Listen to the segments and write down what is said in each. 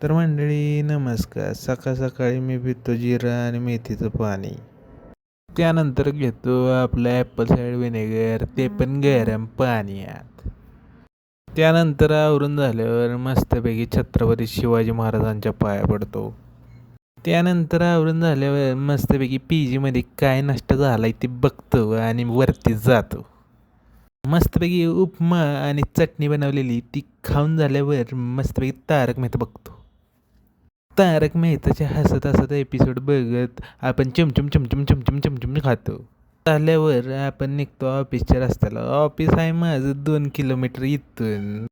तर मंडळी नमस्कार. सकाळ सकाळी मी पितो जिरा आणि मेथीचं पाणी. त्यानंतर घेतो आपलं ॲपल सायडर व्हिनेगर, ते पण गरम पाण्यात. त्यानंतर आवरून झाल्यावर मस्तपैकी छत्रपती शिवाजी महाराजांच्या पाया पडतो. त्यानंतर आवरून झाल्यावर मस्तपैकी PGमध्ये काय नाश्ता झाला आहे ते बघतो आणि वरती जातो. मस्तपैकी उपमा आणि चटणी बनवलेली ती खाऊन झाल्यावर मस्तपैकी तारक मेहता बघतो. तारक मेहताच्या हसत हसत एपिसोड बघत आपण चमचम चमचम चमचम चमचम खातो. झाल्यावर आपण निघतो ऑफिसच्या रस्त्याला. ऑफिस आहे माझं 2 किलोमीटर इथून.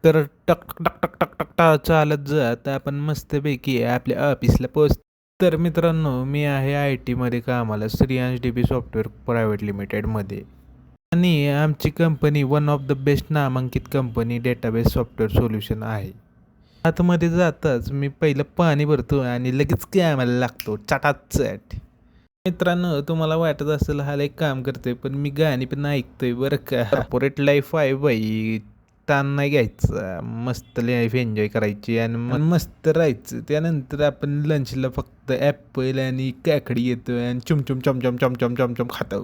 तर टक टक टक टक टक टक टक चालत जात आपण मस्तपैकी आपल्या ऑफिसला पोहोचतो. तर मित्रांनो, मी आहे IT मध्ये कामाला, श्रेयांश DB सॉफ्टवेअर प्रायव्हेट लिमिटेडमध्ये. आणि आमची company one of the best नामांकित कंपनी डेटाबेस सॉफ्टवेअर सोल्युशन आहे. आतमध्ये जाताच मी पहिलं पाणी भरतो आणि लगेच कामाला लागतो चटाचट. मित्रांनो, तुम्हाला वाटत असेल हा एक काम करतोय, पण मी गाणी पण ऐकतोय बरं का. कॉर्पोरेट लाईफ आहे बाई, ताण नाही घ्यायचा, मस्त लाईफ एन्जॉय करायची आणि मस्त राहायचं. त्यानंतर आपण लंचला फक्त ॲपल आणि काकडी येतो आणि चुमचुम चमचम चमचम चमचम खातो.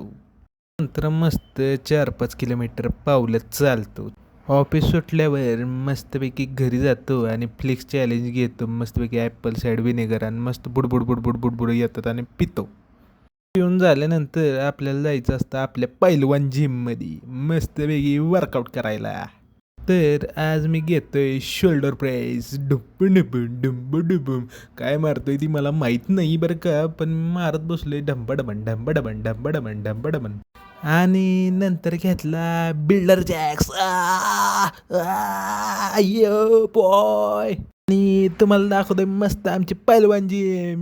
नंतर मस्त 4-5 किलोमीटर पावलं चालतो. ऑफिस सुटल्यावर मस्तपैकी घरी जातो आणि फ्लिक्स चॅलेंज घेतो. मस्तपैकी ॲपल सायडर व्हिनेगर आणि मस्त बुडबुड बुडबुड बुडबुड येतात आणि पितो. पिऊन झाल्यानंतर आपल्याला जायचं असतं आपल्या पैलवान जिममध्ये मस्तपैकी वर्कआउट करायला. तर आज मी घेतोय शोल्डर प्रेस. डुब्बू डुब्बू डुब्बू डुब्बू. काय मारतोय ती मला माहीत नाही बरं का, पण मारत बसलोय ढंबडबन ढंबडबन ढंबडबन ढंबडबन. आणि नंतर घेतला बिल्डर जॅक्स. Yo boy. आणि तुम्हाला दाखवतोय मस्त आमची पैलवान जिम.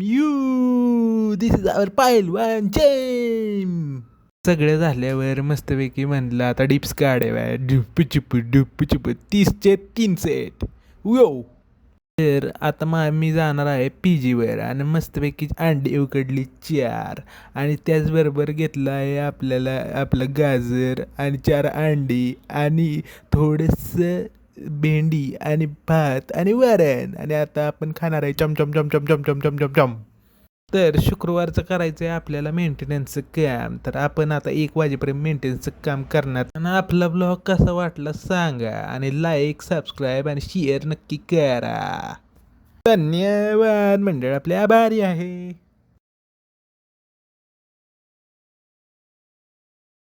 दिस इज आवर पैलवान जिम. सगळं झाल्यावर मस्तपैकी म्हणलं आता डिप्स काढाव्या. डुप्पू चिप्पू डुप्पू चिप्पू 30चे 3 सेट. यो. तर आता मी जाणार आहे PGवर आणि मस्तपैकी अंडी उकडली 4 आणि त्याचबरोबर घेतलं आहे आपल्याला आपलं गाजर आणि 4 अंडी आणि थोडंसं भेंडी आणि भात आणि वरण. आणि आता आपण खाणार आहे चमचम चमचम चमचम चमचम चम. तर शुक्रवारचं करायचं आहे आपल्याला मेंटेनन्सचं काम. तर आपण आता 1 वाजेपर्यंत मेंटेनन्सचं काम करणार. आणि आपला ब्लॉग कसा वाटला सांगा आणि लाईक, सबस्क्राईब आणि शेअर नक्की करा. धन्यवाद मंडळ, आपले आभारी आहे.